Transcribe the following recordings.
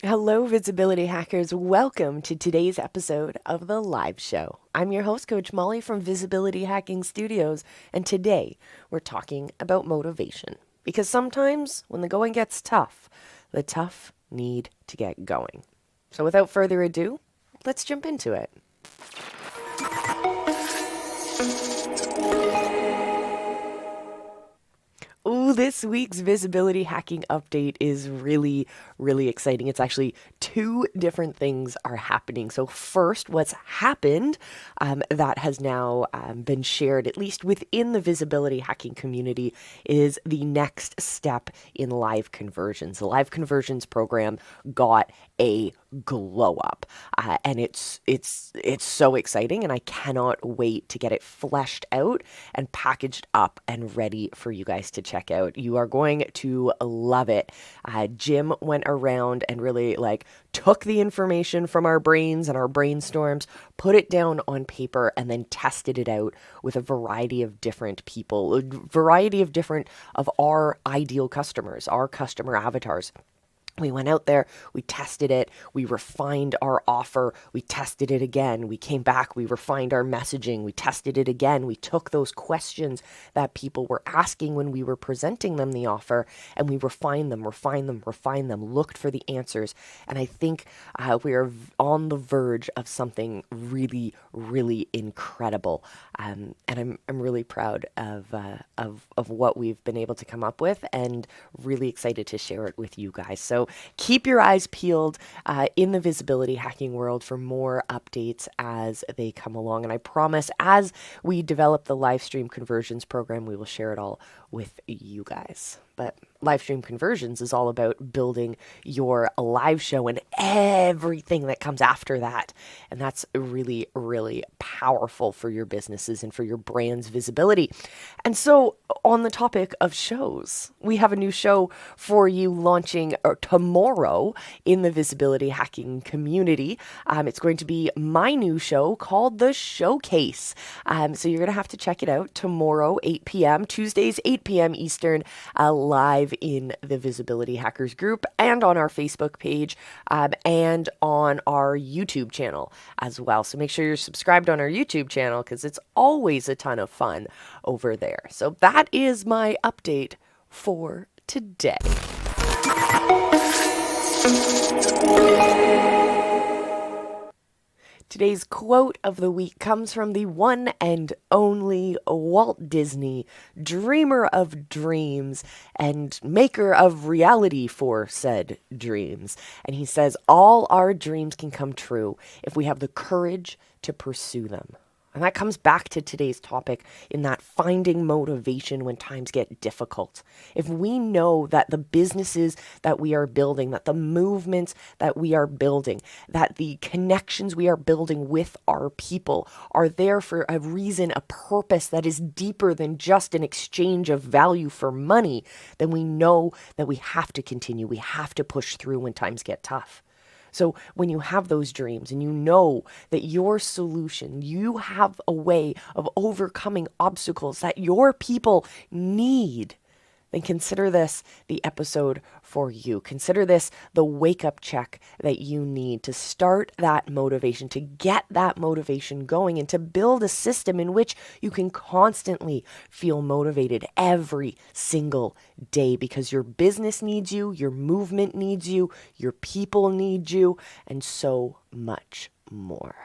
Hello, visibility hackers. Welcome to today's episode of The Live Show. I'm your host, Coach Molly from Visibility Hacking Studios, and today we're talking about motivation. Because sometimes when the going gets tough, the tough need to get going. So without further ado, let's jump into it. Ooh, this week's visibility hacking update is really exciting. It's actually two different things are happening. So first, what's happened that has now been shared, at least within the visibility hacking community, is the next step in live conversions. The live conversions program got a glow up, and it's so exciting, and I cannot wait to get it fleshed out and packaged up and ready for you guys to check out. You are going to love it. Jim went around and really took the information from our brains and our brainstorms, put it down on paper, and then tested it out with a variety of different people, a variety of different of our ideal customers, our customer avatars. We went out there, we tested it, we refined our offer, we tested it again, we came back, we refined our messaging, we tested it again, we took those questions that people were asking when we were presenting them the offer, and we refined them, looked for the answers, and I think we are on the verge of something really incredible, and I'm really proud of what we've been able to come up with, and really excited to share it with you guys. So keep your eyes peeled in the visibility hacking world for more updates as they come along. And I promise, as we develop the live stream conversions program, we will share it all with you guys. But live stream conversions is all about building your live show and everything that comes after that. And that's really powerful for your businesses and for your brand's visibility. And so on the topic of shows, we have a new show for you launching tomorrow in the visibility hacking community. It's going to be my new show called The Showcase. So you're going to have to check it out tomorrow, 8 p.m., Tuesdays, 8 p.m. Eastern, live in the Visibility Hackers group and on our Facebook page and on our YouTube channel as well. So make sure you're subscribed on our YouTube channel because it's always a ton of fun over there. So that is my update for today. Today's quote of the week comes from the one and only Walt Disney, dreamer of dreams and maker of reality for said dreams. And he says, all our dreams can come true if we have the courage to pursue them. And that comes back to today's topic in that finding motivation when times get difficult. If we know that the businesses that we are building, that the movements that we are building, that the connections we are building with our people are there for a reason, a purpose that is deeper than just an exchange of value for money, then we know that we have to continue. We have to push through when times get tough. So when you have those dreams and you know that your solution, you have a way of overcoming obstacles that your people need, then consider this the episode for you. Consider this the wake-up check that you need to start that motivation, to get that motivation going, and to build a system in which you can constantly feel motivated every single day because your business needs you, your movement needs you, your people need you, and so much more.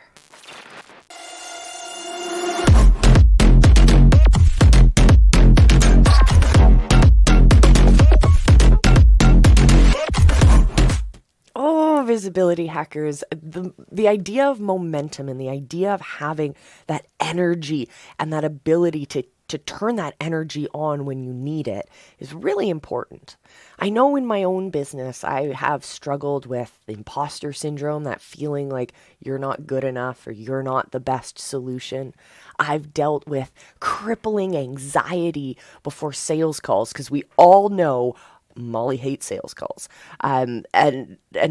Oh, visibility hackers, the idea of momentum and the idea of having that energy and that ability to turn that energy on when you need it is really important. I know in my own business, I have struggled with imposter syndrome, that feeling like you're not good enough or you're not the best solution. I've dealt with crippling anxiety before sales calls because we all know Molly hates sales calls. And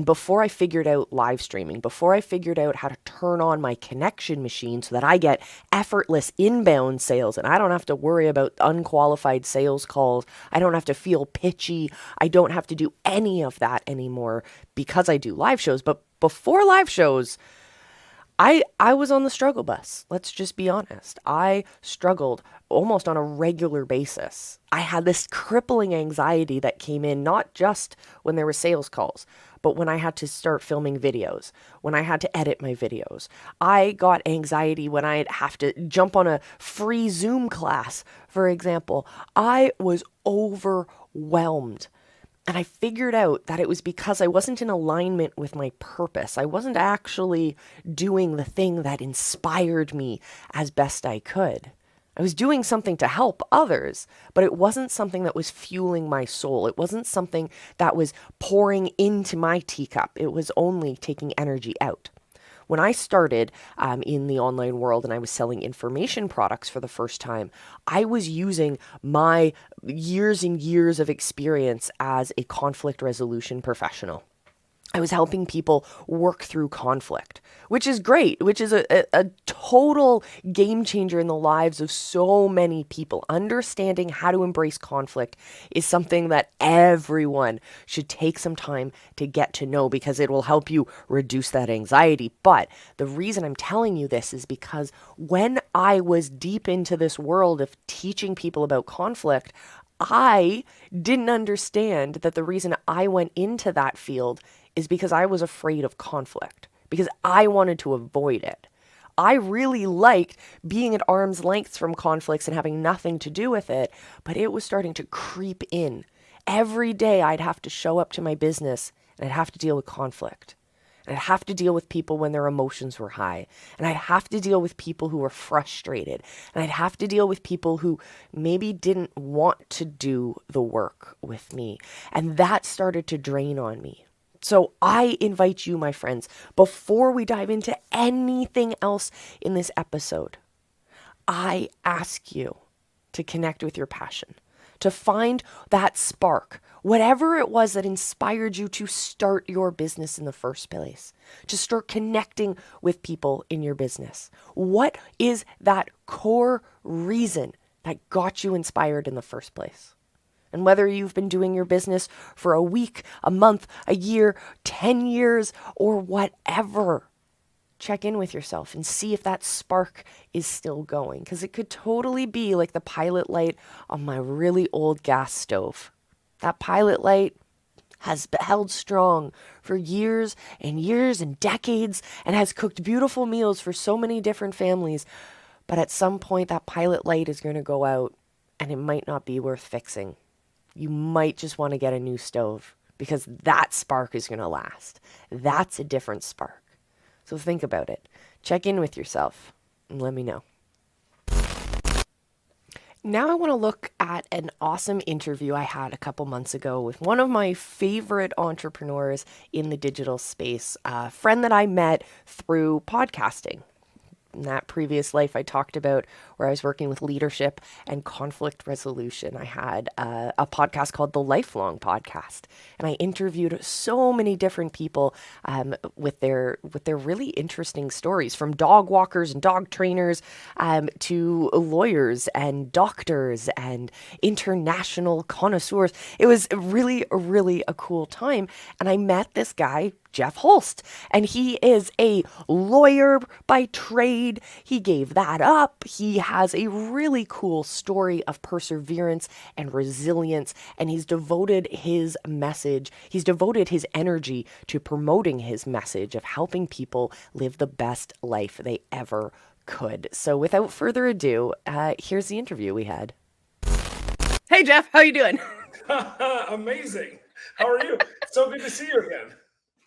before I figured out live streaming, before I figured out how to turn on my connection machine so that I get effortless inbound sales and I don't have to worry about unqualified sales calls, I don't have to feel pitchy, I don't have to do any of that anymore because I do live shows. But before live shows, I was on the struggle bus. Let's just be honest. I struggled almost on a regular basis. I had this crippling anxiety that came in not just when there were sales calls, but when I had to start filming videos, when I had to edit my videos. I got anxiety when I'd have to jump on a free Zoom class, for example. I was overwhelmed. And I figured out that it was because I wasn't in alignment with my purpose. I wasn't actually doing the thing that inspired me as best I could. I was doing something to help others, but it wasn't something that was fueling my soul. It wasn't something that was pouring into my teacup. It was only taking energy out. When I started in the online world and I was selling information products for the first time, I was using my years and years of experience as a conflict resolution professional. I was helping people work through conflict, which is great, which is a total game changer in the lives of so many people. Understanding how to embrace conflict is something that everyone should take some time to get to know because it will help you reduce that anxiety. But the reason I'm telling you this is because when I was deep into this world of teaching people about conflict, I didn't understand that the reason I went into that field is because I was afraid of conflict, because I wanted to avoid it. I really liked being at arm's length from conflicts and having nothing to do with it, but it was starting to creep in. Every day I'd have to show up to my business and I'd have to deal with conflict. And I'd have to deal with people when their emotions were high. And I'd have to deal with people who were frustrated. And I'd have to deal with people who maybe didn't want to do the work with me. And that started to drain on me. So I invite you, my friends, before we dive into anything else in this episode, I ask you to connect with your passion, to find that spark, whatever it was that inspired you to start your business in the first place, to start connecting with people in your business. What is that core reason that got you inspired in the first place? And whether you've been doing your business for a week, a month, a year, 10 years, or whatever, check in with yourself and see if that spark is still going. Because it could totally be like the pilot light on my really old gas stove. That pilot light has held strong for years and years and decades and has cooked beautiful meals for so many different families. But at some point, that pilot light is going to go out and it might not be worth fixing. You might just want to get a new stove because that spark is going to last. That's a different spark. So think about it. Check in with yourself and let me know. Now I want to look at an awesome interview I had a couple months ago with one of my favorite entrepreneurs in the digital space, a friend that I met through podcasting. In that previous life I talked about where I was working with leadership and conflict resolution, I had a podcast called The Lifelong Podcast, and I interviewed so many different people with their really interesting stories, from dog walkers and dog trainers to lawyers and doctors and international connoisseurs. It was really a cool time, and I met this guy, Jeff Holst, and he is a lawyer by trade. He gave that up. He has a really cool story of perseverance and resilience, and he's devoted his energy to promoting his message of helping people live the best life they ever could. So without further ado, here's the interview we had. Hey Jeff, how you doing? Amazing. How are you? So good to see you again.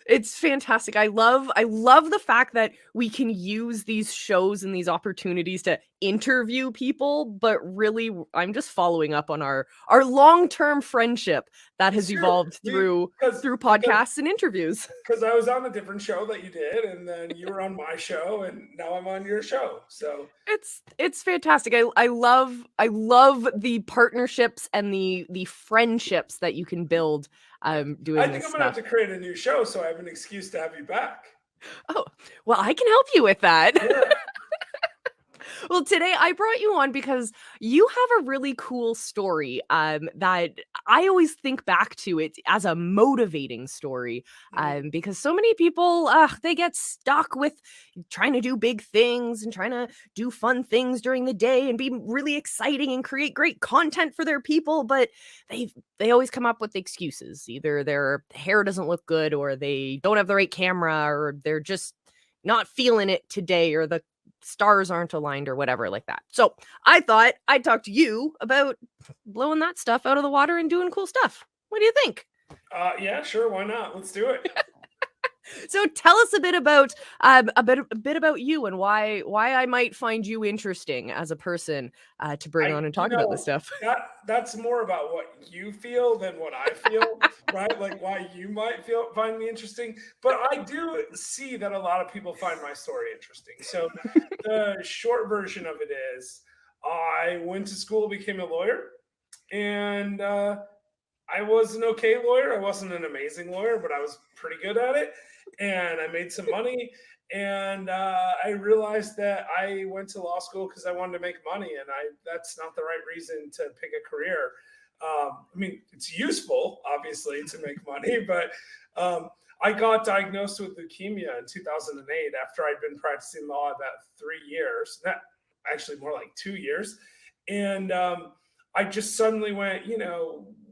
It's fantastic. I love the fact that we can use these shows and these opportunities to interview people, but really I'm just following up on our long-term friendship that has It's true. evolved through Because podcasts and interviews. because I was on a different show that you did, and then you were on my show, and now I'm on your show. So It's fantastic. I love the partnerships and the friendships that you can build yeah, I doing think this I'm gonna have stuff. to create a new show so I have an excuse to have you back. Oh, well, I can help you with that. Yeah. Well, today I brought you on because you have a really cool story that I always think back to it as a motivating story. Mhm. Because so many people, they get stuck with trying to do big things and trying to do fun things during the day and be really exciting and create great content for their people, but they always come up with excuses. Either their hair doesn't look good, or they don't have the right camera, or they're just not feeling it today, or the stars aren't aligned or whatever like that. So I thought I'd talk to you about blowing that stuff out of the water and doing cool stuff. What do you think? Yeah, sure. Why not? Let's do it. So tell us a bit about a bit about you and why I might find you interesting as a person to bring on and You talk about this know, stuff. that's more about what you feel than what I feel, right? Like why you might find me interesting. But I do see that a lot of people find my story interesting. So the short version of it is I went to school, became a lawyer, and I was an okay lawyer. I wasn't an amazing lawyer, but I was pretty good at it. And I made some money. And I realized that I went to law school because I wanted to make money, and that's not the right reason to pick a career. I mean, it's useful, obviously, to make money, but I got diagnosed with leukemia in 2008 after I'd been practicing law about 3 years. Not actually more like 2 years, and I just suddenly went,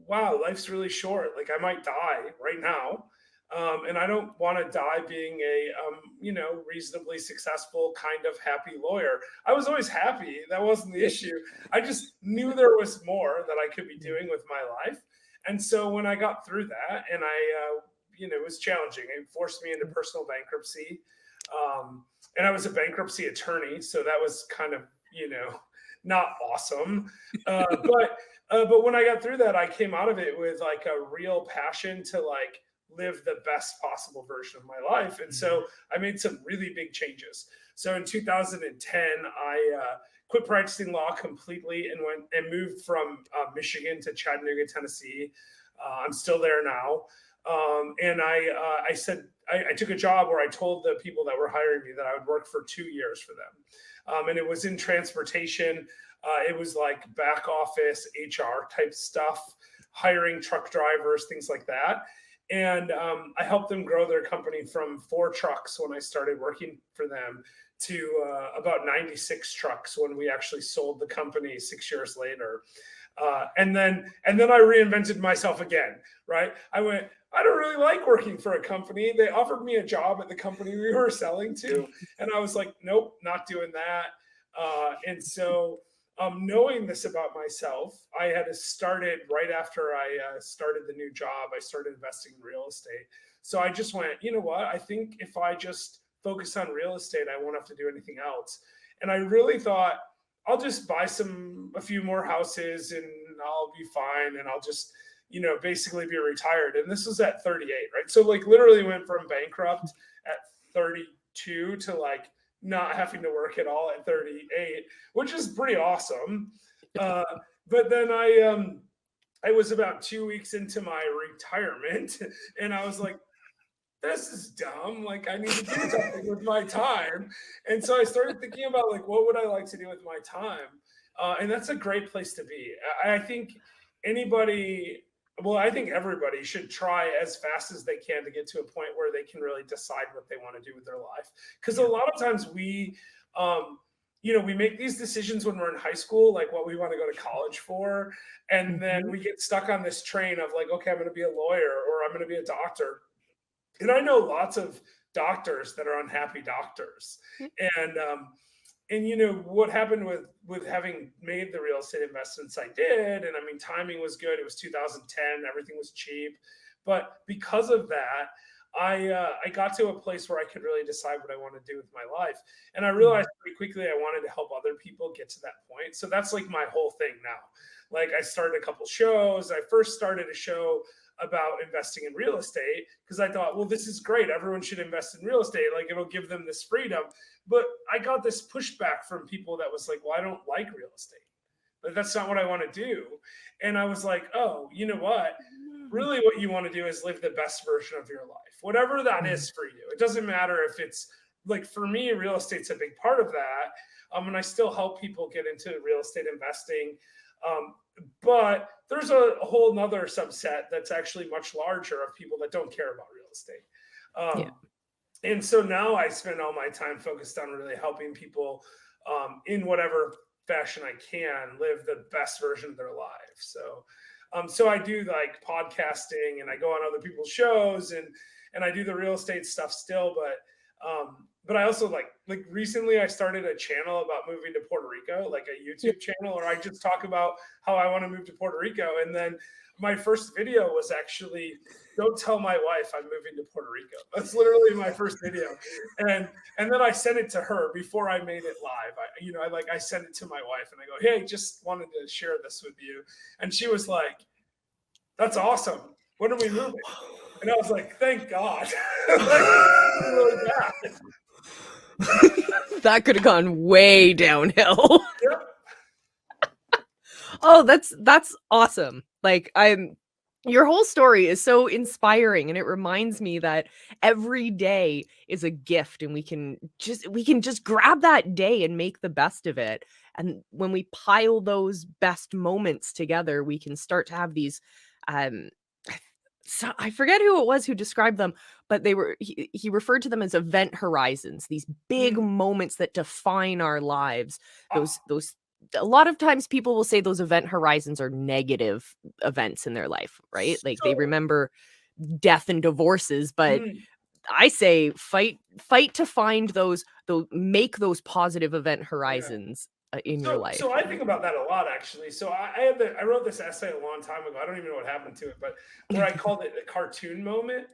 wow, life's really short. Like I might die right now. And I don't want to die being a, reasonably successful, kind of happy lawyer. I was always happy. That wasn't the issue. I just knew there was more that I could be doing with my life. And so when I got through that, and it was challenging. It forced me into personal bankruptcy. And I was a bankruptcy attorney. So that was kind of, not awesome. But when I got through that, I came out of it with like a real passion to like live the best possible version of my life. And so I made some really big changes. So in 2010, I quit practicing law completely and went and moved from Michigan to Chattanooga, Tennessee. I'm still there now. And I said, I took a job where I told the people that were hiring me that I would work for 2 years for them. And it was in transportation. It was like back office HR type stuff, hiring truck drivers, things like that. And I helped them grow their company from 4 trucks when I started working for them to about 96 trucks when we actually sold the company 6 years later. And then I reinvented myself again, right? I went, I don't really like working for a company. They offered me a job at the company we were selling to, and I was like, nope, not doing that. And so, knowing this about myself, I had started right after I started the new job. I started investing in real estate. So I just went, you know what? I think if I just focus on real estate, I won't have to do anything else. And I really thought, I'll just buy a few more houses and I'll be fine. And I'll just, basically be retired. And this was at 38, right? So like literally went from bankrupt at 32 to like not having to work at all at 38, which is pretty awesome. But then I was about 2 weeks into my retirement and I was like, this is dumb. Like I need to do something with my time. And so I started thinking about like, what would I like to do with my time? And that's a great place to be. I think anybody, well, I think everybody should try as fast as they can to get to a point where they can really decide what they want to do with their life. Because a lot of times we make these decisions when we're in high school, like what we want to go to college for. And then we get stuck on this train of like, okay, I'm going to be a lawyer or I'm going to be a doctor. And I know lots of doctors that are unhappy doctors. And what happened with having made the real estate investments I did, and I mean timing was good. It was 2010, everything was cheap. But because of that, I got to a place where I could really decide what I want to do with my life. And I realized pretty quickly I wanted to help other people get to that point. So that's like my whole thing now. Like I started a couple shows. I first started a show about investing in real estate because I thought, well, this is great. Everyone should invest in real estate. Like it'll give them this freedom. But I got this pushback from people that was like, well, I don't like real estate. Like that's not what I want to do. And I was like, oh, you know what? Really what you want to do is live the best version of your life, whatever that is for you. It doesn't matter if it's like, for me, real estate's a big part of that. And I still help people get into real estate investing. But there's a whole nother subset that's actually much larger of people that don't care about real estate. And so now I spend all my time focused on really helping people in whatever fashion I can live the best version of their life. So I do like podcasting and I go on other people's shows and I do the real estate stuff still, but I also like recently I started a channel about moving to Puerto Rico, like a YouTube channel, or I just talk about how I want to move to Puerto Rico. And then my first video was actually, don't tell my wife I'm moving to Puerto Rico. That's literally my first video. And then I sent it to her before I made it live. I sent it to my wife and I go, hey, just wanted to share this with you. And she was like, that's awesome. When are we moving? And I was like, thank God. Really bad. That could have gone way downhill. Yep. Oh, that's awesome. Like your whole story is so inspiring and it reminds me that every day is a gift and we can just grab that day and make the best of it. And when we pile those best moments together, we can start to have these so I forget who it was who described them, but he referred to them as event horizons, these big moments that define our lives. Those a lot of times people will say those event horizons are negative events in their life, right? Like they remember death and divorces, but I say fight to find those make those positive event horizons in your life. So I think about that a lot, actually. So I wrote this essay a long time ago. I don't even know what happened to it, but where I called it a cartoon moment.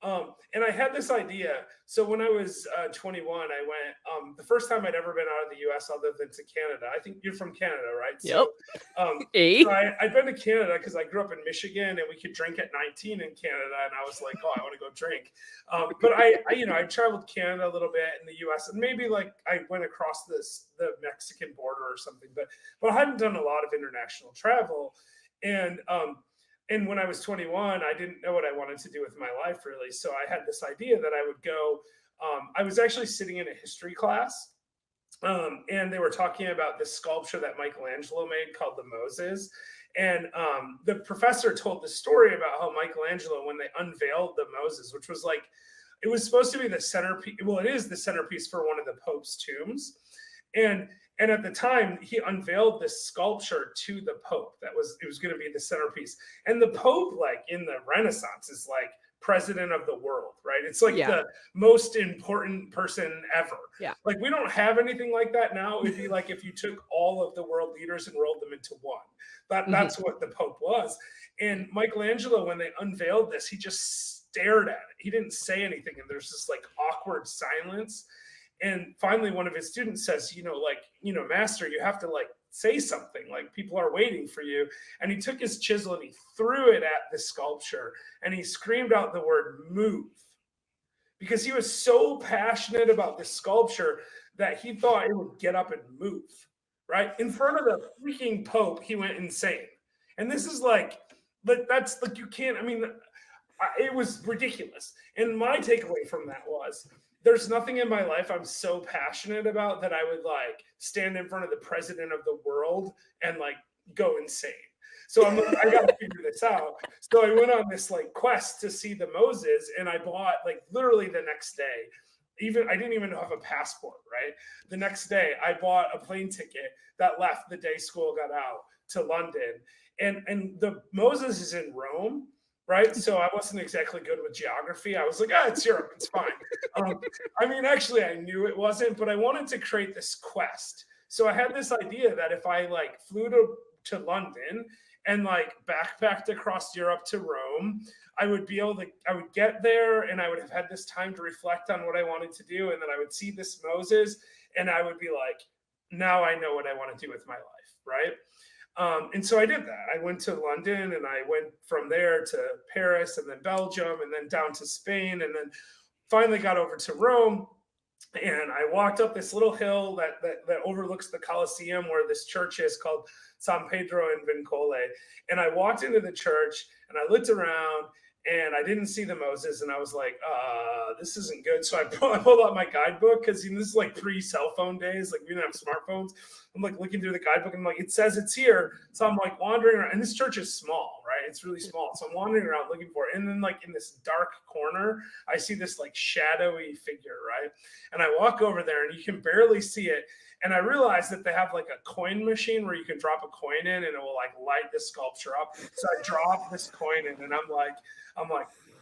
And I had this idea. So when I was 21, I went, the first time I'd ever been out of the US other than to Canada. I think you're from Canada, right? Yep. So I'd been to Canada because I grew up in Michigan and we could drink at 19 in Canada. And I was like, oh, I want to go drink. But I traveled Canada a little bit in the US and maybe like I went across the Mexican border or something, but I hadn't done a lot of international travel. And when I was 21, I didn't know what I wanted to do with my life, really. So I had this idea that I would go. I was actually sitting in a history class, and they were talking about this sculpture that Michelangelo made called the Moses. And the professor told the story about how Michelangelo, when they unveiled the Moses, which was like, it was supposed to be the centerpiece. Well, it is the centerpiece for one of the Pope's tombs. And at the time, he unveiled this sculpture to the Pope it was going to be the centerpiece. And the Pope, like in the Renaissance, is like president of the world, right? It's like the most important person ever. Yeah. Like we don't have anything like that now. It'd be like if you took all of the world leaders and rolled them into one. That's what the Pope was. And Michelangelo, when they unveiled this, he just stared at it. He didn't say anything. And there's this like awkward silence. And finally, one of his students says, master, you have to like say something, like people are waiting for you. And he took his chisel and he threw it at the sculpture and he screamed out the word move because he was so passionate about this sculpture that he thought it would get up and move, right? In front of the freaking Pope, he went insane. And this is that's like, you can't, it was ridiculous. And my takeaway from that was, there's nothing in my life I'm so passionate about that I would like stand in front of the president of the world and like go insane. So I'm like, I got to figure this out. So I went on this like quest to see the Moses and I bought like literally the next day. I didn't even have a passport, right? The next day I bought a plane ticket that left the day school got out to London. And the Moses is in Rome. Right. So I wasn't exactly good with geography. I was like, it's Europe. It's fine. Actually, I knew it wasn't, but I wanted to create this quest. So I had this idea that if I like flew to London and like backpacked across Europe to Rome, I would get there and I would have had this time to reflect on what I wanted to do. And then I would see this Moses and I would be like, now I know what I want to do with my life. Right. And so I did that. I went to London and I went from there to Paris and then Belgium and then down to Spain and then finally got over to Rome. And I walked up this little hill that overlooks the Colosseum where this church is called San Pedro in Vincole. And I walked into the church and I looked around and I didn't see the Moses. And I was like, this isn't good. So I pulled out my guidebook because this is like pre-cell phone days. Like we didn't have smartphones. I'm like looking through the guidebook and I'm like, it says it's here. So I'm like wandering around. And this church is small, right? It's really small. So I'm wandering around looking for it. And then like in this dark corner, I see this like shadowy figure, right? And I walk over there and you can barely see it. And I realized that they have like a coin machine where you can drop a coin in and it will like light the sculpture up. So I drop this coin in and I'm like,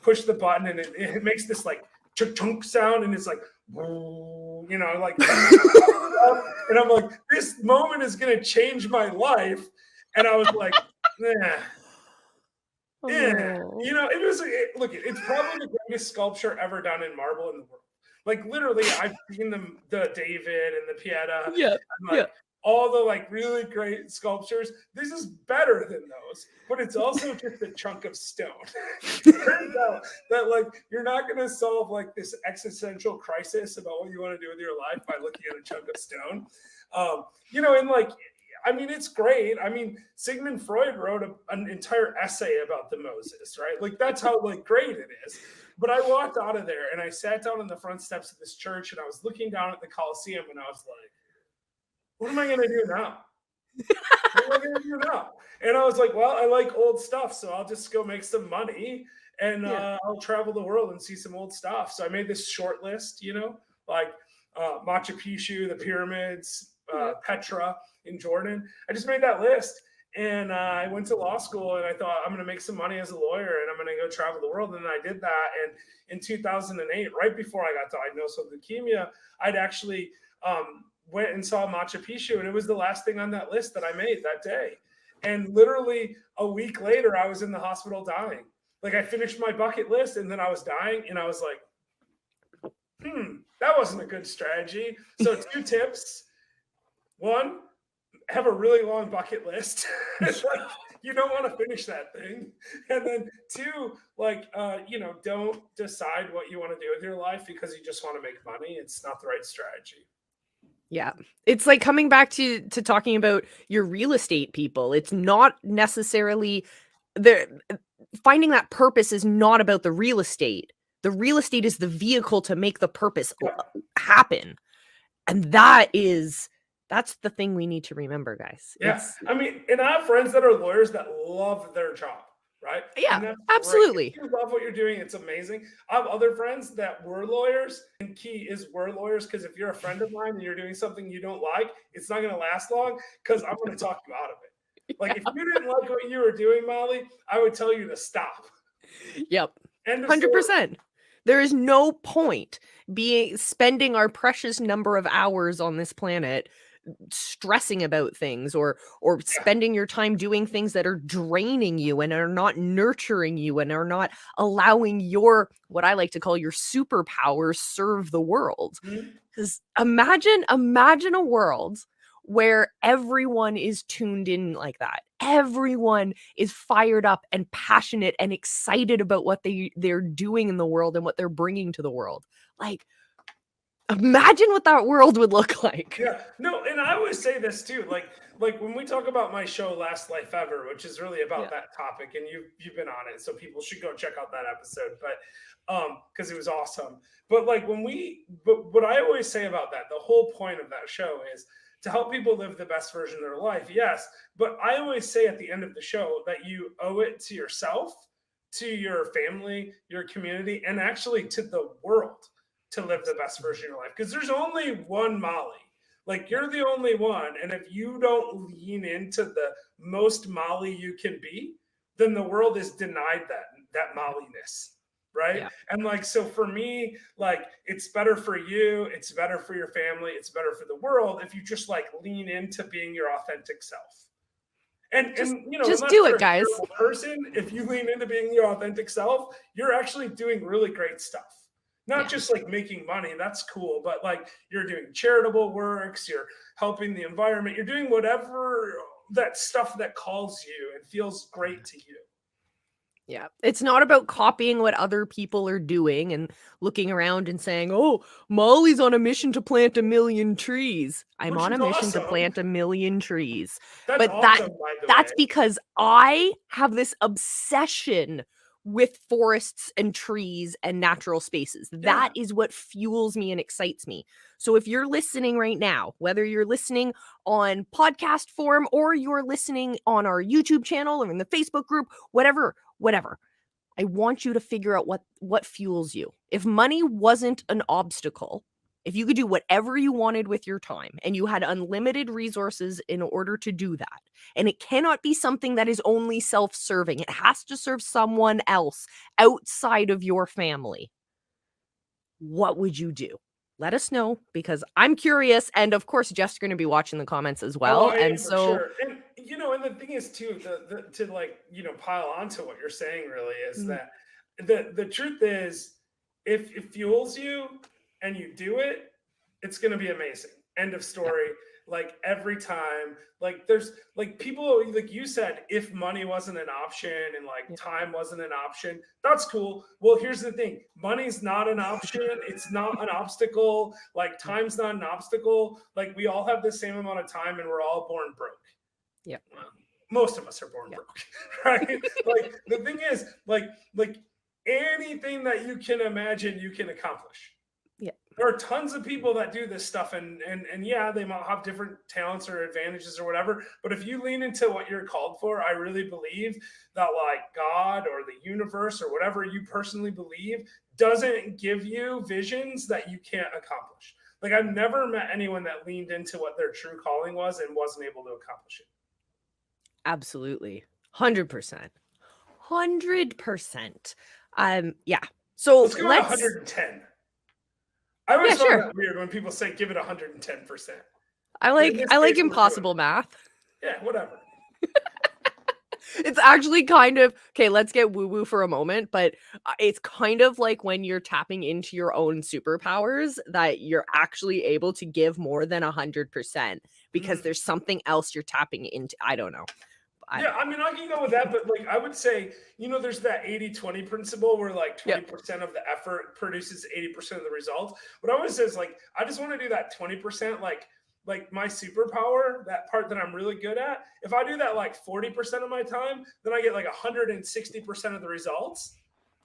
push the button and it makes this like chunk sound and it's like, like, and I'm like, this moment is going to change my life. And I was like, it was, it's probably the greatest sculpture ever done in marble in the world. Like literally, I've seen the David and the Pieta, and all the like really great sculptures. This is better than those, but it's also just a chunk of stone. It turns out that like you're not going to solve like this existential crisis about what you want to do with your life by looking at a chunk of stone. And like, I mean, it's great. I mean, Sigmund Freud wrote an entire essay about the Moses, right? Like that's how like great it is. But I walked out of there and I sat down on the front steps of this church and I was looking down at the Colosseum and I was like, what am I going to do now? What am I going to do now? And I was like, well, I like old stuff, so I'll just go make some money and I'll travel the world and see some old stuff. So I made this short list, like Machu Picchu, the pyramids, Petra in Jordan. I just made that list. And I went to law school and I thought I'm going to make some money as a lawyer and I'm going to go travel the world. And I did that. And in 2008, right before I got diagnosed with leukemia, I'd actually went and saw Machu Picchu. And it was the last thing on that list that I made that day. And literally a week later, I was in the hospital dying. Like I finished my bucket list and then I was dying. And I was like, that wasn't a good strategy. So 2 tips. 1, have a really long bucket list. You don't want to finish that thing. And then 2, don't decide what you want to do with your life because you just want to make money. It's not the right strategy. Yeah. It's like coming back to talking about your real estate people. It's not necessarily finding that purpose is not about the real estate. The real estate is the vehicle to make the purpose happen. And that's the thing we need to remember, guys. Yeah. I mean, and I have friends that are lawyers that love their job, right? Yeah, absolutely. If you love what you're doing, it's amazing. I have other friends that were lawyers, and key is were lawyers because if you're a friend of mine and you're doing something you don't like, it's not going to last long because I'm going to talk you out of it. Like if you didn't like what you were doing, Molly, I would tell you to stop. Yep. 100%. There is no point spending our precious number of hours on this planet stressing about things or spending your time doing things that are draining you and are not nurturing you and are not allowing your, what I like to call your superpowers, serve the world. Because imagine a world where everyone is tuned in like that. Everyone is fired up and passionate and excited about what they're doing in the world and what they're bringing to the world. Like, imagine what that world would look like. Yeah, no, and I always say this too, like when we talk about my show Last Life Ever, which is really about that topic, and you've been on it, so people should go check out that episode, but because it was awesome. But what I always say about that, the whole point of that show is to help people live the best version of their life. Yes, but I always say at the end of the show that you owe it to yourself, to your family, your community, and actually to the world to live the best version of your life. Because there's only one Molly. Like you're the only one. And if you don't lean into the most Molly you can be, then the world is denied that Molliness. Right. Yeah. And like, so for me, like it's better for you. It's better for your family. It's better for the world if you just like lean into being your authentic self. And Just unless do you're it, a guys. terrible person, if you lean into being your authentic self, you're actually doing really great stuff. Not Yeah. just like making money, that's cool, but like you're doing charitable works, you're helping the environment, you're doing whatever that stuff that calls you and feels great to you. Yeah. It's not about copying what other people are doing and looking around and saying, "Oh, Molly's on a mission to plant a million trees." I'm Which on is a mission to awesome. plant a million trees. That's But awesome, by the way. that's because I have this obsession with forests and trees and natural spaces. That Yeah. is what fuels me and excites me. So if you're listening right now, whether you're listening on podcast form or you're listening on our YouTube channel or in the Facebook group, whatever. I want you to figure out what fuels you. If money wasn't an obstacle, if you could do whatever you wanted with your time and you had unlimited resources in order to do that, and it cannot be something that is only self-serving, it has to serve someone else outside of your family, what would you do? Let us know because I'm curious. And of course, Jeff's going to be watching the comments as Oh, well. I And am for so, sure. And the thing is too, the to like, pile onto what you're saying really is mm, that the truth is if it fuels you and you do it, it's gonna be amazing. End of yeah, story. Like every time, like there's like people like you said, if money wasn't an option and like yeah, time wasn't an option, that's cool. Well, here's the thing: money's not an option. It's not an obstacle. Like yeah, time's not an obstacle. Like we all have the same amount of time, and we're all born broke. yeah, Well, most of us are born yeah, broke, right? Like the thing is, like anything that you can imagine, you can accomplish. yeah. There are tons of people that do this stuff, and yeah, they might have different talents or advantages or whatever, but if you lean into what you're called for, I really believe that like God or the universe or whatever you personally believe doesn't give you visions that you can't accomplish. Like I've never met anyone that leaned into what their true calling was and wasn't able to accomplish it. Absolutely. 100%. 100%. Yeah. So Let's go at let's 110. I yeah, always find sure. that weird when people say give it 110%. I But in like this I like case, we're doing impossible it. math. Yeah, whatever. It's actually kind of okay, let's get woo-woo for a moment, but it's kind of like when you're tapping into your own superpowers that you're actually able to give more than 100% because Mhm. there's something else you're tapping into. I don't know. I Yeah, don't I know. mean, I can go with that, but like I would say, there's that 80-20 principle where like Yep. 20% of the effort produces 80% of the results. What I always say is like, I just want to do that 20%, like my superpower, that part that I'm really good at. If I do that like 40% of my time, then I get like 160% of the results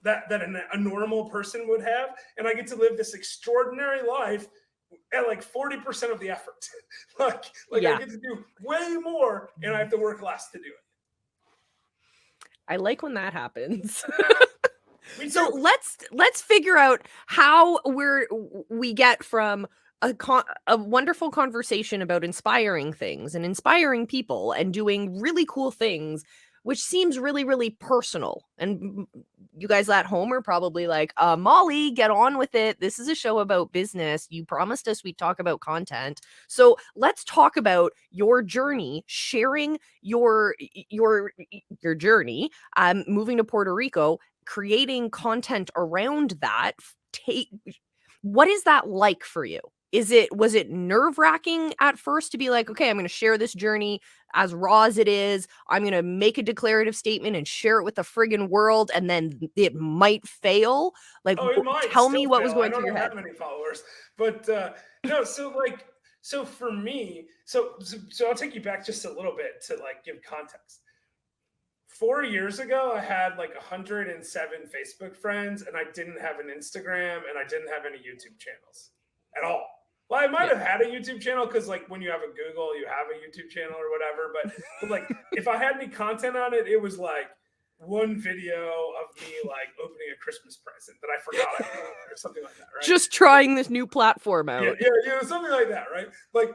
that a normal person would have. And I get to live this extraordinary life at like 40% of the effort. like I Yeah. get to do way more and I have to work less to do it. I like when that happens. Me So too. let's figure out how we get from a wonderful conversation about inspiring things and inspiring people and doing really cool things, which seems really personal. And you guys at home are probably like, Molly, get on with it. This is a show about business. You promised us we'd talk about content. So let's talk about your journey, sharing your journey, moving to Puerto Rico, creating content around that. Take What is that like for you? Was it nerve-wracking at first to be like, okay, I'm going to share this journey as raw as it is. I'm going to make a declarative statement and share it with the friggin' world, and then it might fail. Like, Oh, it might tell still me what was fail. I going don't through your have head. that many followers, but no. So for me, so I'll take you back just a little bit to like give context. 4 years ago, I had like 107 Facebook friends, and I didn't have an Instagram, and I didn't have any YouTube channels at all. Well, I might Yeah. have had a YouTube channel because, like, when you have a Google, you have a YouTube channel or whatever. But like, if I had any content on it, it was like one video of me like opening a Christmas present that I forgot I put on there, or something like that, right? Just trying this new platform Yeah, out. yeah, something like that, right? Like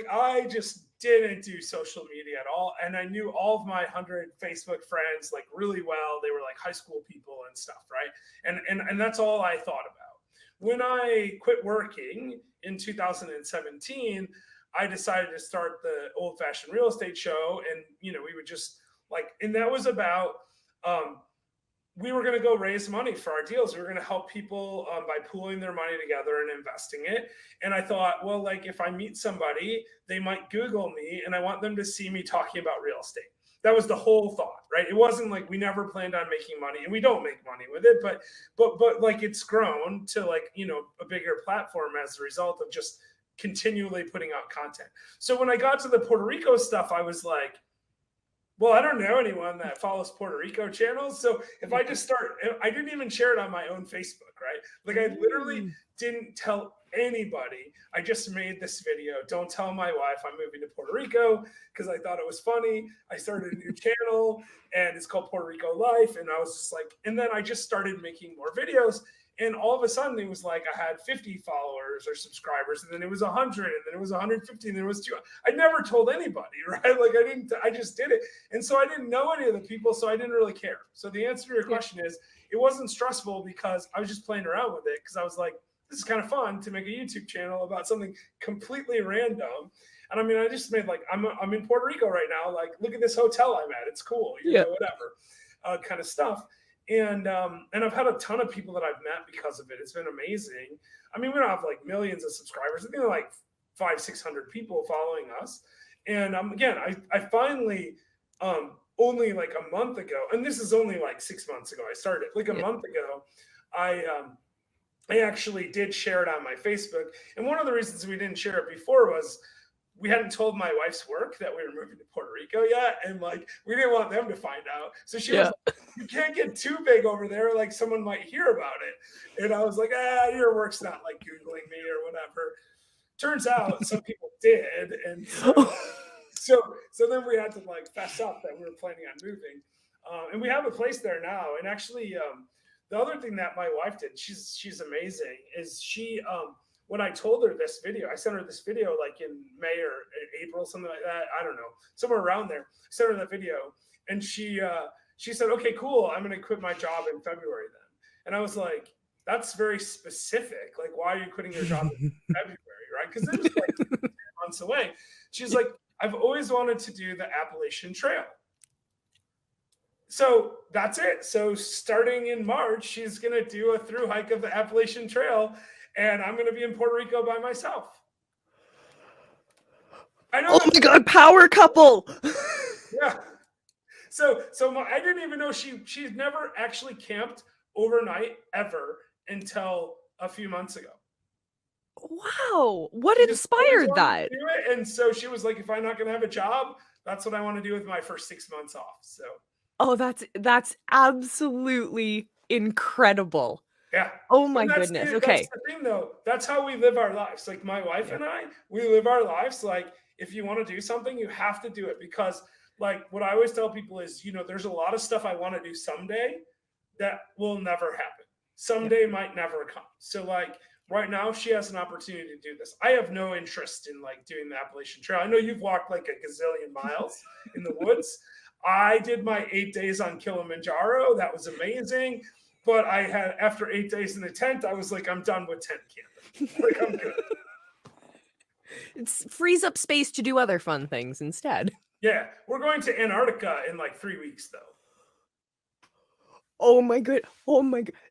I just didn't do social media at all, and I knew all of my 100 Facebook friends like really well. They were like high school people and stuff, right? And that's all I thought about. When I quit working in 2017, I decided to start the Old Fashioned Real Estate Show. And, we would just and that was about, we were going to go raise money for our deals. We were going to help people by pooling their money together and investing it. And I thought, well, if I meet somebody, they might Google me, and I want them to see me talking about real estate. That was the whole thought, right? It wasn't we never planned on making money, and we don't make money with it, but it's grown to a bigger platform as a result of just continually putting out content. So when I got to the Puerto Rico stuff, I was like, well, I don't know anyone that follows Puerto Rico channels. So if I just start, I didn't even share it on my own Facebook, right? I literally didn't tell anybody. I just made this video. Don't tell my wife I'm moving to Puerto Rico, because I thought it was funny. I started a new channel, and it's called Puerto Rico Life. And I was just and then I just started making more videos. And all of a sudden it was I had 50 followers or subscribers, and then it was 100, and then it was 150, and then it was 200. I never told anybody, right? I just did it. And so I didn't know any of the people, so I didn't really care. So the answer to your question is, it wasn't stressful because I was just playing around with it, because I was like, this is kind of fun to make a YouTube channel about something completely random. And I mean, I just made I'm in Puerto Rico right now. Look at this hotel I'm at. It's cool, whatever kind of stuff. And I've had a ton of people that I've met because of it. It's been amazing. I mean, we don't have millions of subscribers. I think 500-600 people following us. And again, I finally only a month ago, and this is only 6 months ago I started. A month ago, I actually did share it on my Facebook. And one of the reasons we didn't share it before was we hadn't told my wife's work that we were moving to Puerto Rico yet. And we didn't want them to find out. So she was like, you can't get too big over there. Someone might hear about it. And I was like, your work's not Googling me or whatever. Turns out some people did. And so then we had to fess up that we were planning on moving. And we have a place there now. And actually, the other thing that my wife did, she's amazing, is she, when I told her this video, I sent her this video in May or April, something like that. I don't know, somewhere around there. I sent her that video, and she said, okay, cool. I'm going to quit my job in February then. And I was like, that's very specific. Why are you quitting your job in February, right? Because it was 10 months away. She's like, I've always wanted to do the Appalachian Trail. So that's it. So starting in March, she's going to do a through hike of the Appalachian Trail, and I'm going to be in Puerto Rico by myself. I know. Oh my God, power couple. Yeah. So I didn't even know she's never actually camped overnight ever until a few months ago. Wow. What inspired that? And so she was like, if I'm not going to have a job, that's what I want to do with my first 6 months off. So. Oh, that's absolutely incredible. Yeah. Oh my goodness. Okay. That's the thing, though. That's how we live our lives. My wife and I, we live our lives if you want to do something, you have to do it, because what I always tell people is, there's a lot of stuff I want to do someday that will never happen. Someday might never come. So right now she has an opportunity to do this. I have no interest in doing the Appalachian Trail. I know you've walked a gazillion miles in the woods. I did my 8 days on Kilimanjaro. That was amazing. But after 8 days in the tent, I was like, I'm done with tent camping. I'm good. It frees up space to do other fun things instead. Yeah. We're going to Antarctica in 3 weeks, though. Oh my God.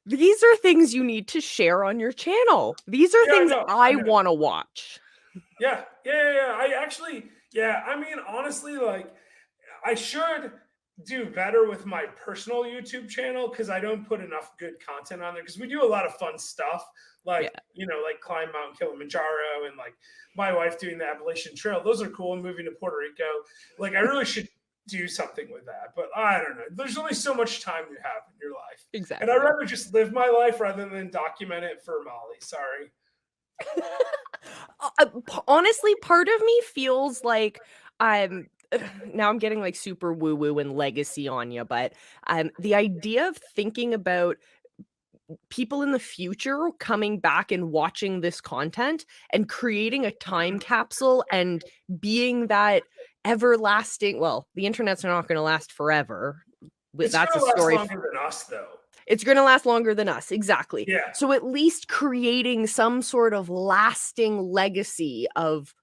These are things you need to share on your channel. These are things I want to watch. Yeah. I actually, I mean, honestly, I should do better with my personal YouTube channel, because I don't put enough good content on there, because we do a lot of fun stuff, climb Mount Kilimanjaro, and my wife doing the Appalachian Trail. Those are cool. And moving to Puerto Rico. I really should do something with that, but I don't know. There's only so much time you have in your life. Exactly. And I'd rather just live my life rather than document it for Molly. Sorry. Honestly, part of me feels like now I'm getting super woo-woo and legacy on you, but the idea of thinking about people in the future coming back and watching this content and creating a time capsule and being that everlasting, well, the internet's not going to last forever. That's a story. It's longer than us, though. It's going to last longer than us. Exactly. Yeah. So at least creating some sort of lasting legacy of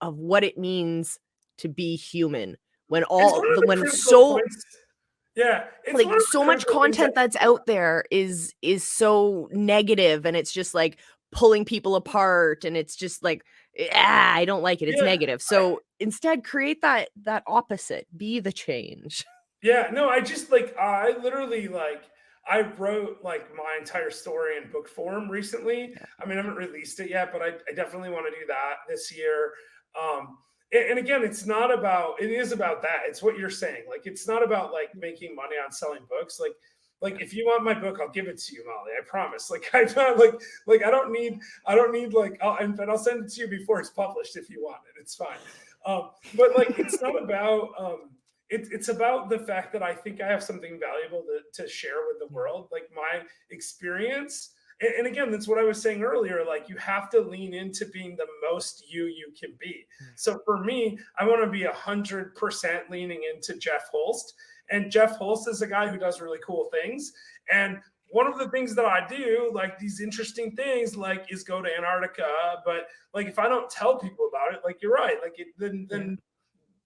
of what it means to be human when It's one of the when critical so points. Yeah, it's like one of the so much critical things that content that's out there is so negative, and it's just like pulling people apart, and it's just like, I don't like it, it's yeah, negative. So instead create that opposite, be the change. yeah, no, I just like I literally like I wrote like my entire story in book form recently. Yeah. I mean, I haven't released it yet, but I definitely want to do that this year. And again, it's not about it is about that. It's what you're saying. Like it's not about like making money on selling books. Like if you want my book, I'll give it to you, Molly. I promise. Like I'm not like I don't need like I'll send it to you before it's published if you want it. It's fine. But like it's not about it's about the fact that I think I have something valuable to share with the world, like my experience. And again, that's what I was saying earlier. Like you have to lean into being the most you can be. So for me, I want to be 100% leaning into Jeff Holst. And Jeff Holst is a guy who does really cool things. And one of the things that I do, like these interesting things, like is go to Antarctica. But like if I don't tell people about it, like you're right, like then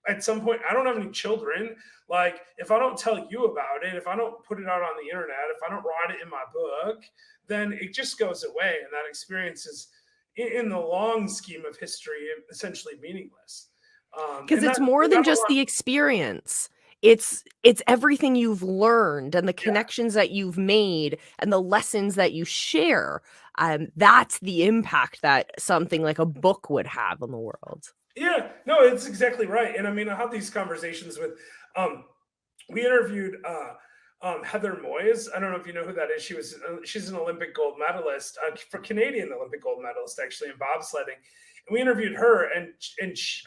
at some point I don't have any children. Like if I don't tell you about it, if I don't put it out on the internet, if I don't write it in my book, then it just goes away, and that experience is in the long scheme of history essentially meaningless. Because And it's that more and than that's a just lot. the experience. It's everything you've learned and the Yeah, connections that you've made and the lessons that you share. That's the impact that something like a book would have on the world. yeah, no, it's exactly right. And I mean, I have these conversations with um, we interviewed Heather Moyes. I don't know if you know who that is. She's an Olympic gold medalist, for Canadian Olympic gold medalist actually in bobsledding. And we interviewed her,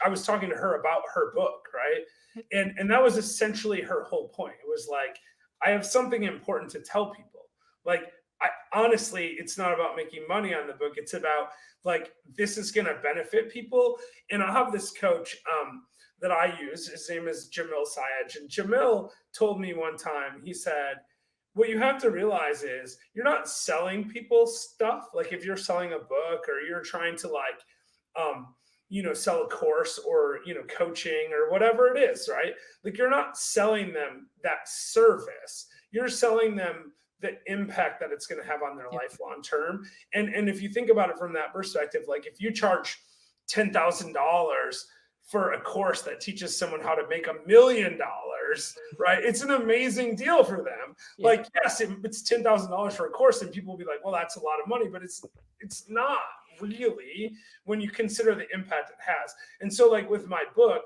I was talking to her about her book, right? And that was essentially her whole point. It was like I have something important to tell people. Like I honestly, it's not about making money on the book. It's about like this is going to benefit people. And I have this coach. That I use. His name is Jamil Sayed. And Jamil told me one time, he said, what you have to realize is you're not selling people stuff. Like if you're selling a book or you're trying to like, sell a course or, coaching or whatever it is, right? Like you're not selling them that service. You're selling them the impact that it's going to have on their Yeah. life long term. And if you think about it from that perspective, like if you charge $10,000 for a course that teaches someone how to make $1 million, right? It's an amazing deal for them. Yeah. Like, yes, it's $10,000 for a course, and people will be like, "Well, that's a lot of money," but it's not really when you consider the impact it has. And so, like with my book,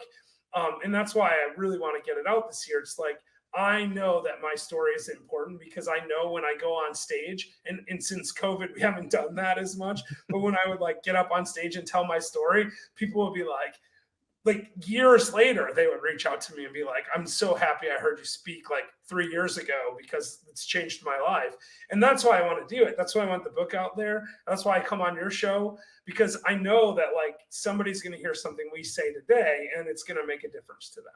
and that's why I really want to get it out this year. It's like I know that my story is important because I know when I go on stage, and since COVID, we haven't done that as much, but when I would like get up on stage and tell my story, people will be like years later, they would reach out to me and be like, I'm so happy I heard you speak like 3 years ago because it's changed my life. And that's why I want to do it. That's why I want the book out there. That's why I come on your show, because I know that like somebody's going to hear something we say today and it's going to make a difference to them.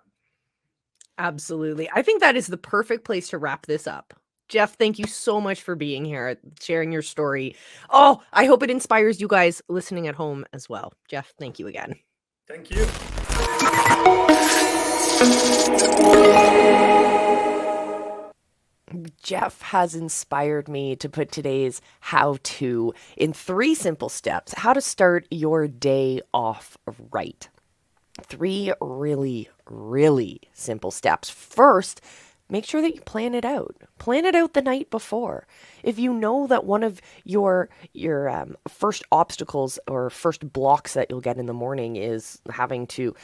Absolutely. I think that is the perfect place to wrap this up. Jeff, thank you so much for being here, sharing your story. Oh, I hope it inspires you guys listening at home as well. Jeff, thank you again. Thank you. Jeff has inspired me to put today's how to in 3 simple steps: how to start your day off right. 3 really, really simple steps. First, make sure that you plan it out. Plan it out the night before. If you know that one of your first obstacles or first blocks that you'll get in the morning is having to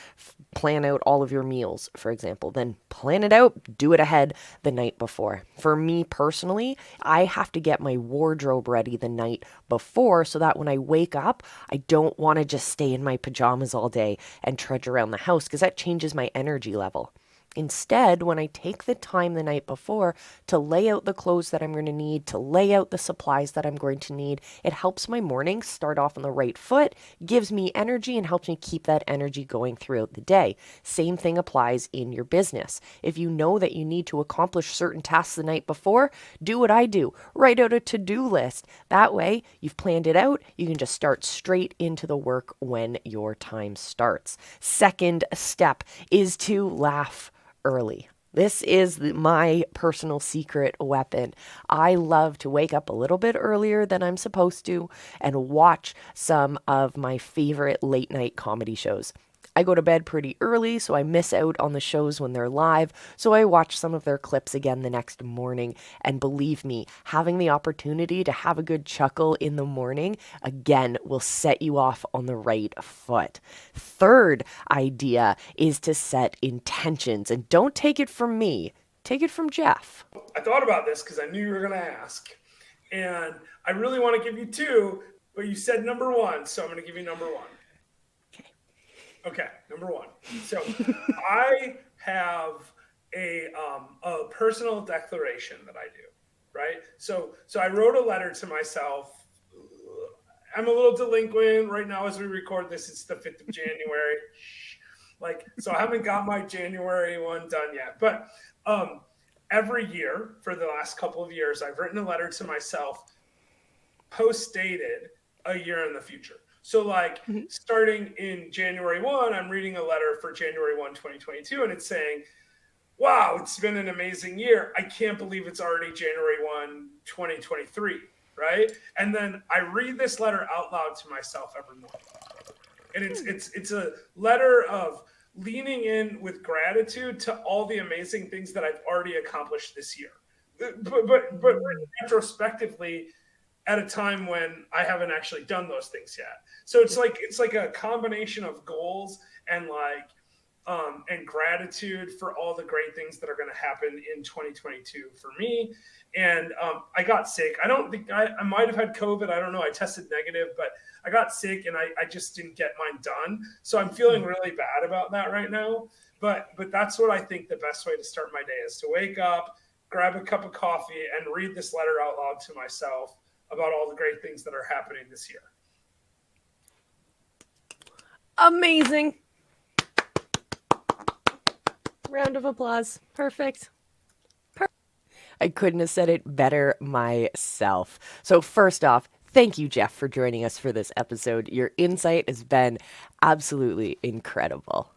plan out all of your meals, for example, then plan it out, do it ahead the night before. For me personally, I have to get my wardrobe ready the night before so that when I wake up, I don't want to just stay in my pajamas all day and trudge around the house because that changes my energy level. Instead, when I take the time the night before to lay out the clothes that I'm going to need, to lay out the supplies that I'm going to need, it helps my morning start off on the right foot, gives me energy, and helps me keep that energy going throughout the day. Same thing applies in your business. If you know that you need to accomplish certain tasks the night before, do what I do. Write out a to-do list. That way, you've planned it out. You can just start straight into the work when your time starts. Second step is to laugh early. This is my personal secret weapon. I love to wake up a little bit earlier than I'm supposed to and watch some of my favorite late night comedy shows. I go to bed pretty early, so I miss out on the shows when they're live, so I watch some of their clips again the next morning. And believe me, having the opportunity to have a good chuckle in the morning, again, will set you off on the right foot. Third idea is to set intentions, and don't take it from me, take it from Jeff. I thought about this because I knew you were going to ask, and I really want to give you two, but you said number one, so I'm going to give you number one. Okay, number one. So I have a personal declaration that I do, right? So I wrote a letter to myself. I'm a little delinquent right now as we record this. It's the 5th of January. So I haven't got my January one done yet. But every year for the last couple of years, I've written a letter to myself, post-dated a year in the future. So starting in January 1, I'm reading a letter for January 1, 2022, and it's saying, wow, it's been an amazing year. I can't believe it's already January 1, 2023, right? And then I read this letter out loud to myself every morning. And it's a letter of leaning in with gratitude to all the amazing things that I've already accomplished this year. But retrospectively, at a time when I haven't actually done those things yet. So it's like a combination of goals and and gratitude for all the great things that are going to happen in 2022 for me. And I got sick. I don't think I might have had COVID. I don't know. I tested negative, but I got sick and I just didn't get mine done. So I'm feeling really bad about that right now. But that's what I think the best way to start my day is to wake up, grab a cup of coffee, and read this letter out loud to myself about all the great things that are happening this year. Amazing. Round of applause. Perfect. I couldn't have said it better myself. So first off, thank you, Jeff, for joining us for this episode. Your insight has been absolutely incredible.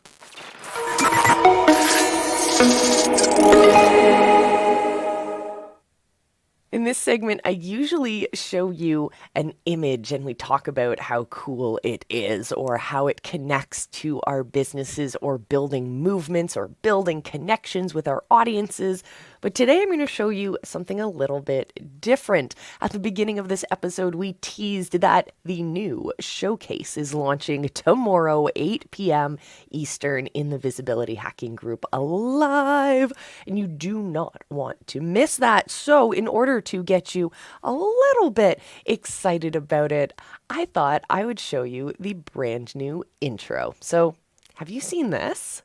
In this segment, I usually show you an image and we talk about how cool it is or how it connects to our businesses or building movements or building connections with our audiences. But today I'm going to show you something a little bit different. At the beginning of this episode, we teased that the new showcase is launching tomorrow, 8 p.m. Eastern in the Visibility Hacking Group live. And you do not want to miss that. So in order to get you a little bit excited about it, I thought I would show you the brand new intro. So have you seen this?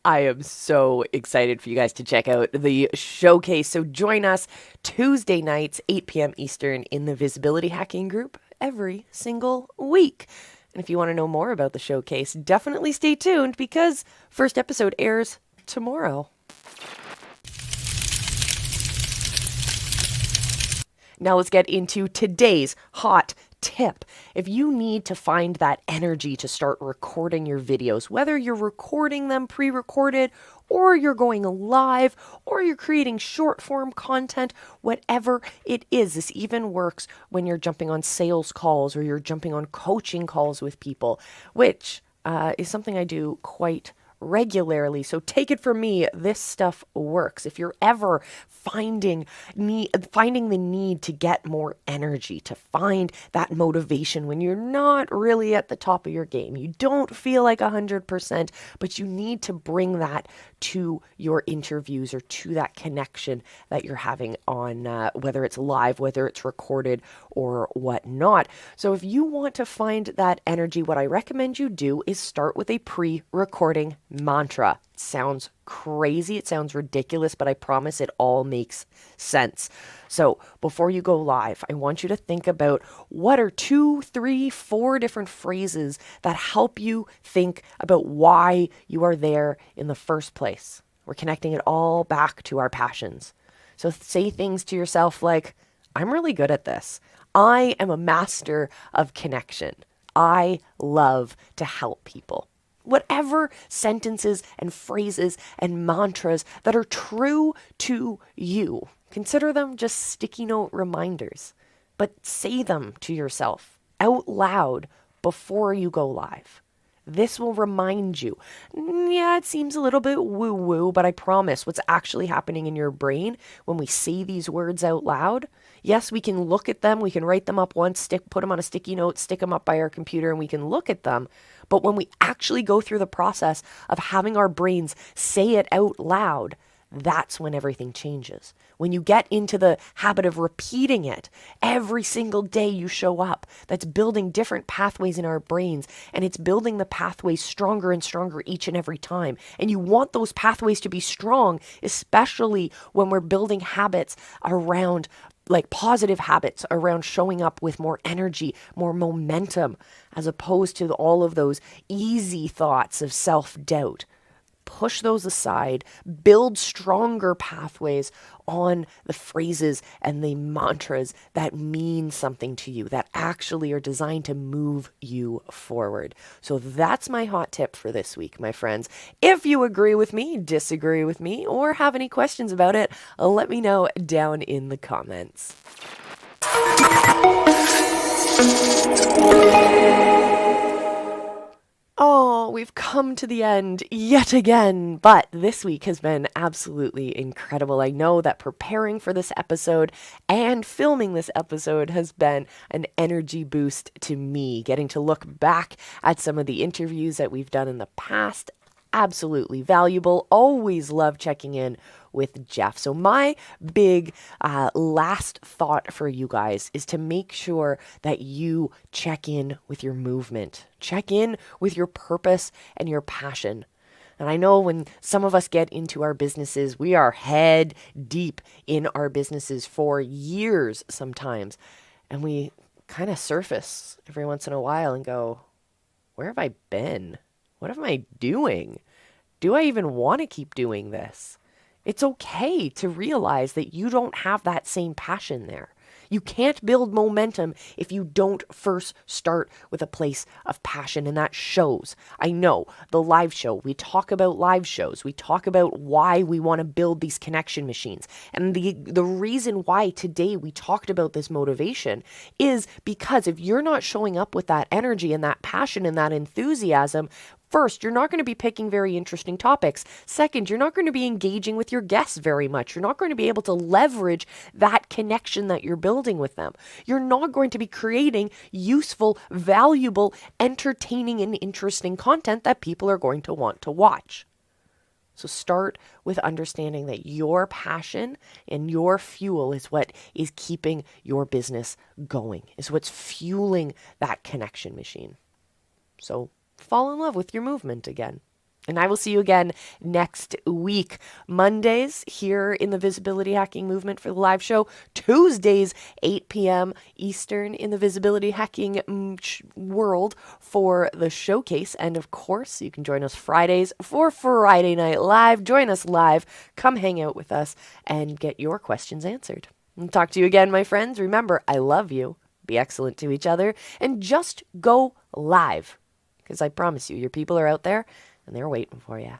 I am so excited for you guys to check out the showcase. So join us Tuesday nights, 8 p.m. Eastern in the Visibility Hacking Group every single week. And if you want to know more about the showcase, definitely stay tuned because first episode airs tomorrow. Now let's get into today's hot tip. If you need to find that energy to start recording your videos, whether you're recording them pre-recorded or you're going live or you're creating short form content, whatever it is, this even works when you're jumping on sales calls or you're jumping on coaching calls with people, which is something I do quite regularly. So take it from me, this stuff works. If you're ever finding the need to get more energy, to find that motivation when you're not really at the top of your game, you don't feel like 100%, but you need to bring that to your interviews or to that connection that you're having on whether it's live, whether it's recorded or whatnot. So if you want to find that energy, what I recommend you do is start with a pre-recording mantra. It sounds crazy, it sounds ridiculous, but I promise it all makes sense. So before you go live, I want you to think about what are 2, 3, 4 different phrases that help you think about why you are there in the first place. We're connecting it all back to our passions. So say things to yourself like, I'm really good at this. I am a master of connection. I love to help people. Whatever sentences and phrases and mantras that are true to you, consider them just sticky note reminders, but say them to yourself out loud before you go live. This will remind you. Yeah, it seems a little bit woo-woo, but I promise what's actually happening in your brain when we say these words out loud. Yes, we can look at them. We can write them up once, put them on a sticky note, stick them up by our computer, and we can look at them. But when we actually go through the process of having our brains say it out loud, that's when everything changes. When you get into the habit of repeating it every single day you show up, that's building different pathways in our brains, and it's building the pathways stronger and stronger each and every time. And you want those pathways to be strong, especially when we're building habits around like positive habits around showing up with more energy, more momentum, as opposed to all of those easy thoughts of self-doubt. Push those aside, build stronger pathways on the phrases and the mantras that mean something to you, that actually are designed to move you forward. So that's my hot tip for this week, my friends. If you agree with me, disagree with me, or have any questions about it, let me know down in the comments. Oh, we've come to the end yet again, but this week has been absolutely incredible. I know that preparing for this episode and filming this episode has been an energy boost to me. Getting to look back at some of the interviews that we've done in the past, absolutely valuable. Always love checking in with Jeff. So my big last thought for you guys is to make sure that you check in with your movement, check in with your purpose and your passion. And I know when some of us get into our businesses, we are head deep in our businesses for years sometimes. And we kind of surface every once in a while and go, where have I been? What am I doing? Do I even want to keep doing this? It's okay to realize that you don't have that same passion there. You can't build momentum if you don't first start with a place of passion, and that shows. I know the live show, we talk about live shows. We talk about why we want to build these connection machines. And the reason why today we talked about this motivation is because if you're not showing up with that energy and that passion and that enthusiasm, first, you're not going to be picking very interesting topics. Second, you're not going to be engaging with your guests very much. You're not going to be able to leverage that connection that you're building with them. You're not going to be creating useful, valuable, entertaining, and interesting content that people are going to want to watch. So start with understanding that your passion and your fuel is what is keeping your business going, is what's fueling that connection machine. So fall in love with your movement again. And I will see you again next week. Mondays here in the Visibility Hacking Movement for the live show. Tuesdays, 8 p.m. Eastern in the Visibility Hacking world for the showcase. And of course, you can join us Fridays for Friday Night Live. Join us live. Come hang out with us and get your questions answered. And talk to you again, my friends. Remember, I love you. be excellent to each other, and just go live. Because I promise you, your people are out there and they're waiting for you.